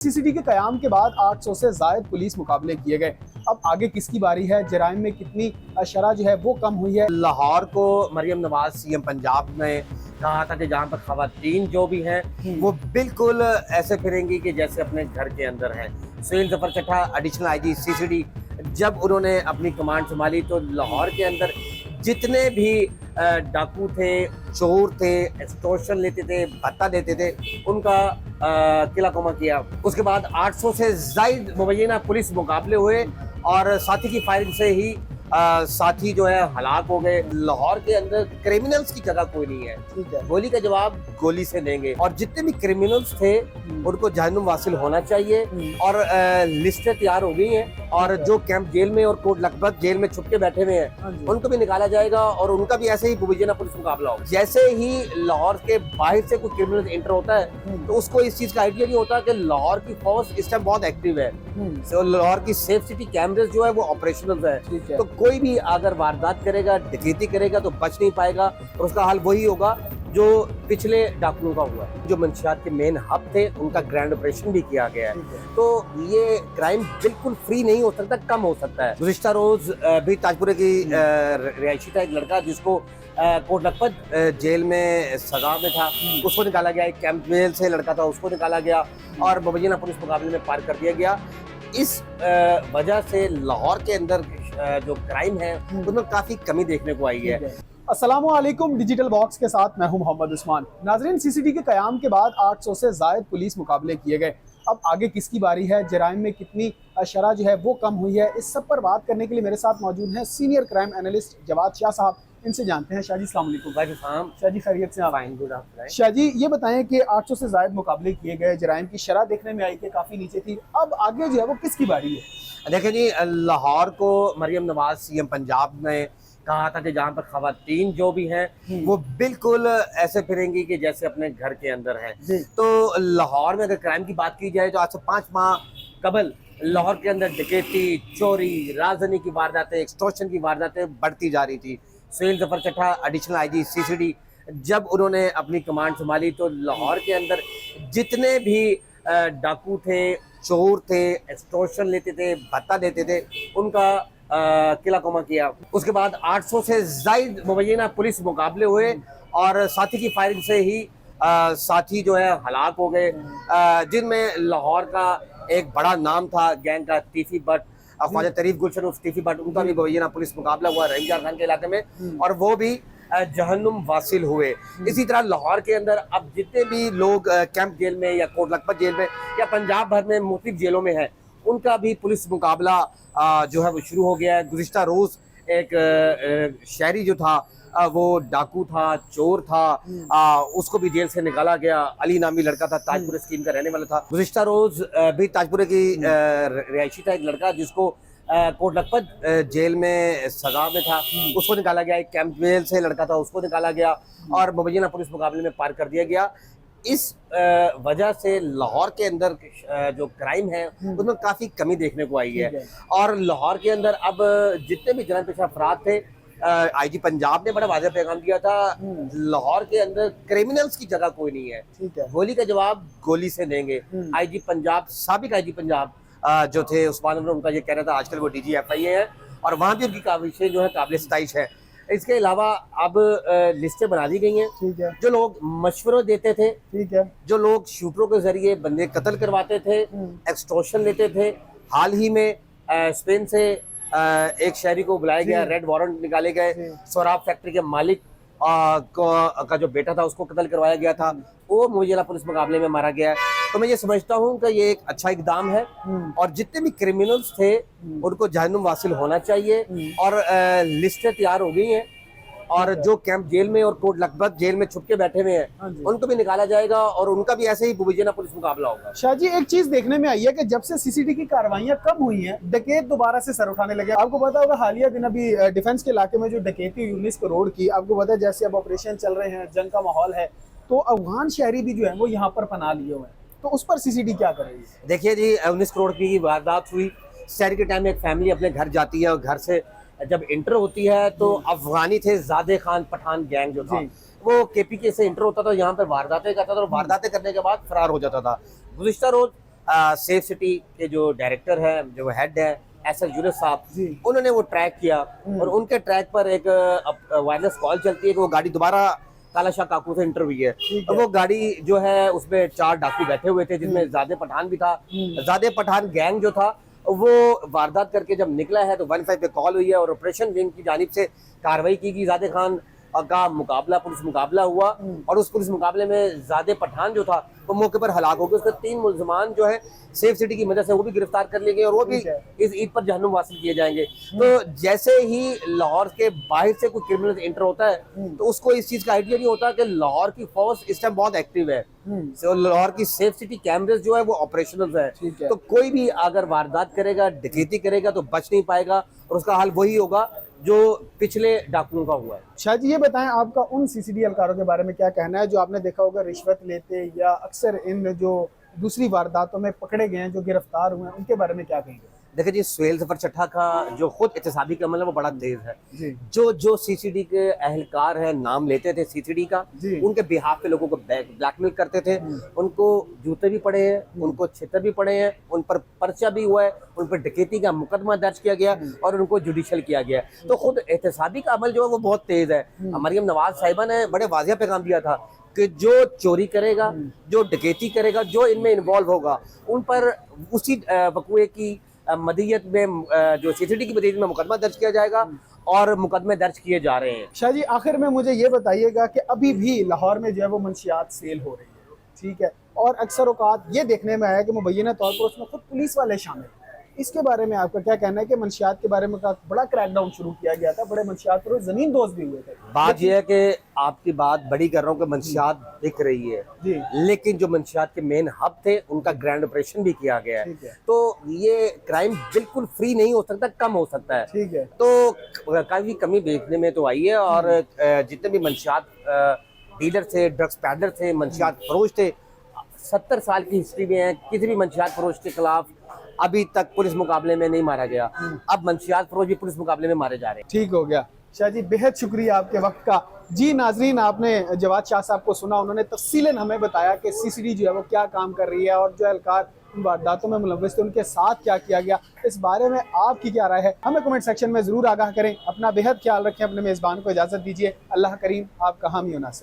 CCD के कयाम के बाद 800 से जायद पुलिस मुकाबले किए गए। अब आगे किसकी बारी है? जराइम में कितनी शरह जो है वो कम हुई है। लाहौर को मरियम नवाज सीएम पंजाब ने कहा था कि जहाँ पर खवातीन जो भी हैं वो बिल्कुल ऐसे फिरेंगी कि जैसे अपने घर के अंदर हैं। सुहेल जफर चट्टा एडिशनल आईजी सीसीडी जब उन्होंने अपनी कमांड संभाली तो लाहौर के अंदर जितने भी डाकू थे, चोर थे, एक्सटॉर्शन लेते थे, भत्ता देते थे, उनका किला कोमा किया। उसके बाद 800 से ज़ायद मुबैना पुलिस मुकाबले हुए और साथी की फायरिंग से ही साथी जो है हलाक हो गए। लाहौर के अंदर क्रिमिनल्स की जगह कोई नहीं है। गोली का जवाब गोली से देंगे और जितने भी क्रिमिनल्स थे उनको जहन्नुम वासिल होना चाहिए और लिस्टें तैयार हो गई हैं और जो कैंप जेल में और कोट लखपत जेल में छुप के बैठे हुए हैं उनको भी निकाला जाएगा और उनका भी ऐसे ही मुबैना पुलिस मुकाबला होगा। जैसे ही लाहौर के बाहर से कोई क्रिमिनल एंटर होता है तो उसको इस चीज का आइडिया नहीं होता कि लाहौर की फोर्स इस टाइम बहुत एक्टिव है। तो लाहौर की सेफ सिटी कैमरेज जो है वो ऑपरेशनल है, तो कोई भी अगर वारदात करेगा, डकैती करेगा तो बच नहीं पाएगा और उसका हाल वही होगा जो पिछले डाकुओं का हुआ है। जो मंशियात के मेन हब थे उनका ग्रैंड ऑपरेशन भी किया गया है, तो ये क्राइम बिल्कुल फ्री नहीं हो सकता, कम हो सकता है। गुज़िश्ता रोज भी ताजपुरे की रिहायशी था एक लड़का जिसको कोट लखपत जेल में सजा में था, उसको निकाला गया। एक कैंप जेल से लड़का था उसको निकाला गया और मुबैना पुलिस मुकाबले में पार कर दिया गया। इस वजह से लाहौर के अंदर जो क्राइम है उनमें काफी कमी देखने को आई है। अस्सलामुअलैकुम, डिजिटल बॉक्स के साथ मैं हूं मोहम्मद उस्मान। नाजरीन, सीसीडी के कयाम के बाद 800 से जायद पुलिस मुकाबले किए गए। अब आगे किसकी बारी है? जराइम में कितनी शरह जो है वो कम हुई है? इस सब पर बात करने के लिए मेरे साथ मौजूद हैं senior crime analyst Jawad Shah साहब। इनसे जानते हैं। शाह जी अस्सलाम वालेकुम। शाह जी खैरियत से? शाह जी ये बताएं कि 800 से जायद मुकाबले किए गए, जराइम की शरह देखने में आई कि काफी नीचे थी, अब आगे जो है वो किसकी बारी है? देखें जी, लाहौर को मरियम नवाज सीएम पंजाब ने कहा था कि जहाँ पर खवातीन जो भी हैं वो बिल्कुल ऐसे फिरेंगी कि जैसे अपने घर के अंदर हैं। तो लाहौर में अगर क्राइम की बात की जाए तो आज से 5 माह कबल लाहौर के अंदर डकैती, चोरी, राजधानी की वारदातें, एक्सटॉर्शन की वारदातें बढ़ती जा रही थी। सुहेल जफर चट्टा एडिशनल आईजी सीसीडी जब उन्होंने अपनी कमांड संभाली तो लाहौर के अंदर जितने भी डाकू थे, चोर थे, एक्सटॉर्शन लेते थे, भत्ता देते थे, उनका किला कोमा किया। उसके बाद 800 से ज़ायद मुबैना पुलिस मुकाबले हुए और साथी की फायरिंग से ही साथी जो है हलाक हो गए, जिनमें लाहौर का एक बड़ा नाम था गैंग का तीफी बट, ख्वाजा तरीफ गुलशन उर्फ तीफी बट, उनका भी मुबैना पुलिस मुकाबला हुआ रहीमजार खान के इलाके में और वो भी जहन्नुम वासिल हुए। इसी तरह लाहौर के अंदर अब जितने भी लोग कैंप जेल में या कोट लखपत जेल में या पंजाब भर में मुख्तलिफ जेलों में हैं उनका भी पुलिस मुकाबला जो है वो शुरू हो गया है। गुज़िश्ता रोज एक शहरी जो था वो डाकू था, चोर था, उसको भी जेल से निकाला गया। अली नामी लड़का था, ताजपुरे स्कीम का रहने वाला था। गुज़िश्ता रोज भी ताजपुरे की रिहायशी था एक लड़का जिसको कोट लखपत जेल में सजा में था, उसको निकाला गया। एक कैंप जेल से लड़का था उसको निकाला गया और मुबैना पुलिस मुकाबले में पार कर दिया गया। इस वजह से लाहौर के अंदर जो क्राइम है उसमें काफी कमी देखने को आई है और लाहौर के अंदर अब जितने भी जनाब पेशा अफराद थे, आईजी पंजाब ने बड़ा वाज़ेह पैगाम दिया था, लाहौर के अंदर क्रिमिनल्स की जगह कोई नहीं है। गोली का जवाब गोली से देंगे। आईजी पंजाब, साबिक आईजी पंजाब जो थे उस्मान अनवर, उनका ये कहना था, आजकल वो DGFIA है और वहाँ भी उनकी काविशें जो है काबिल सताइश है। इसके अलावा अब लिस्टें बना दी गई हैं। जो लोग मशवरे देते थे, जो लोग शूटरों के जरिए बंदे कत्ल करवाते थे, एक्सटॉर्शन लेते थे, हाल ही में स्पेन से एक शहरी को बुलाया गया, रेड वारंट निकाले गए, शराब फैक्ट्री के मालिक का जो बेटा था उसको कत्ल करवाया गया था, वो मुबैना पुलिस मुकाबले में मारा गया है। तो मैं ये समझता हूँ कि ये एक अच्छा इकदाम है और जितने भी क्रिमिनल्स थे उनको जहन्नुम वासिल होना चाहिए और लिस्टें तैयार हो गई हैं और जो कैंप जेल में और कोट लखपत जेल में छुप के बैठे हुए हैं उनको भी निकाला जाएगा और उनका भी ऐसे ही मुबैना पुलिस मुकाबला होगा। शाह जी एक चीज देखने में आई है कि जब से सीसीडी की कार्रवाइयां कम हुई हैं, डकैत दोबारा से सर उठाने लगे। आपको पता होगा हालिया दिन अभी डिफेंस के इलाके में जो डकैती 19 करोड़ की, आपको पता है जैसे अब ऑपरेशन चल रहे हैं, जंग का माहौल है, तो अफगान शहरी भी जो है वो यहाँ पर पनाह लिए हुए हैं, तो उस पर सीसीडी क्या करेगी? देखिए जी, 19 करोड़ की वारदात हुई। शहर के टाइम में एक फैमिली अपने घर जाती है और घर से जब इंटर होती है तो अफगानी थे, जादे खान पठान गैंग जो था वो KPK से इंटर होता था, यहाँ पर वारदातें करता था और वारदातें करने के बाद फरार हो जाता था। गुज़िश्ता रोज सेफ सिटी के जो डायरेक्टर है, जो हेड है एसएस यूनुस साहब, जी। उन्होंने वो ट्रैक किया और उनके ट्रैक पर एक वायरलेस कॉल चलती है कि वो गाड़ी दोबारा तालाशाह काकू से इंटर हुई है। ठीक और है। वो गाड़ी जो है उसमें 4 डाकू बैठे हुए थे, जिसमें जादे पठान भी था। जादे पठान गैंग जो था वो वारदात करके जब निकला है तो 15 पे कॉल हुई है और ऑपरेशन विंग की जानिब से कार्रवाई की गई। जादे खान का मुकाबला, पुलिस मुकाबला हुआ और उस पुलिस मुकाबले में जादे पठान जो था वो मौके पर हलाक हो गए। उसके 3 मुल्जमान जो है सेफ सिटी की मदद से वो भी गिरफ्तार कर लिए गए और वो भी इस ईद पर जहन्नुम वासिल किए जाएंगे। तो जैसे ही लाहौर के बाहर से कोई क्रिमिनल एंटर होता है तो उसको इस चीज का आइडिया नहीं होता कि लाहौर की फोर्स इस टाइम बहुत एक्टिव है। तो लाहौर की सेफ सिटी कैमरेज जो है वो ऑपरेशनल है। तो कोई भी अगर वारदात करेगा, डकैती करेगा तो बच नहीं पाएगा और उसका हाल वही होगा जो पिछले डाकुओं का हुआ है। शाह जी, ये बताएं आपका उन सीसीडी एहलकारों के बारे में क्या कहना है जो आपने देखा होगा रिश्वत लेते या अक्सर इन जो दूसरी वारदातों में पकड़े गए हैं, जो गिरफ्तार हुए हैं, उनके बारे में क्या कहेंगे? देखिए जी, सुहेल जफर चट्टा का जो खुद एहतसाबी का अमल है वो बड़ा तेज है जी। जो सीसीडी के अहलकार हैं नाम लेते थे सीसीडी का, उनके बिहाफ पे लोगों को ब्लैकमेल करते थे। उनको जूते भी पड़े हैं, उनको छितर भी पड़े हैं, उन पर पर्चा भी हुआ है, उन पर डकैती का मुकदमा दर्ज किया गया और उनको जुडिशल किया गया। तो खुद एहतसाबी का अमल जो है वो बहुत तेज है। मरियम नवाज साहिबा ने बड़े वाजिया पैगाम दिया था कि जो चोरी करेगा, जो डकैती करेगा, जो इनमें इन्वॉल्व होगा, उन पर उसी वक़ुए की मदीयत में, जो सीसीडी की मदीयत में मुकदमा दर्ज किया जाएगा और मुकदमे दर्ज किए जा रहे हैं। शाह जी, आखिर में मुझे ये बताइएगा कि अभी भी लाहौर में जो है वो मंशियात सेल हो रही है, ठीक है, और अक्सर औकात ये देखने में आया कि मुबैना तौर पर उसमें खुद पुलिस वाले शामिल हैं। इसके बारे में आपका क्या कहना है कि मंशियात के बारे में बड़ा क्रैकडाउन शुरू किया गया था, बड़े मंशियात पर जमीन दोस्त भी हुए थे? बात यह है कि आपकी बात बड़ी कर रहा हूँ कि मंशियात दिख रही है जी, लेकिन जो मंशियात के मेन हब थे उनका ग्रैंड ऑपरेशन भी किया गया है। तो ये क्राइम बिल्कुल फ्री नहीं हो सकता, कम हो सकता है। ठीक है। तो काफी कमी देखने में तो आई है और जितने भी मंशियात डीलर थे, ड्रग्स पैडलर थे, मंशियात फरोश थे, 70 साल की हिस्ट्री में है किसी भी मंशियात फरोश के खिलाफ अभी तक पुलिस मुकाबले में नहीं मारा गया। अब मंशियात फरोश भी पुलिस मुकाबले में मारे जा रहे हैं। ठीक हो गया। शाह जी, बेहद शुक्रिया आपके वक्त का। जी नाजरीन, आपने जवाद शाह साहब को सुना, उन्होंने तफसीलन हमें बताया कि सीसीडी जो है वो क्या काम कर रही है और जो एहलकार वारदातों में मुलव्वस थे उनके साथ क्या किया गया। इस बारे में आपकी क्या राय है हमें कमेंट सेक्शन में ज़रूर आगाह करें। अपना बेहद ख्याल रखें, अपने मेज़बान को इजाज़त दीजिए। अल्लाह करीम आपका हामी और नासिर।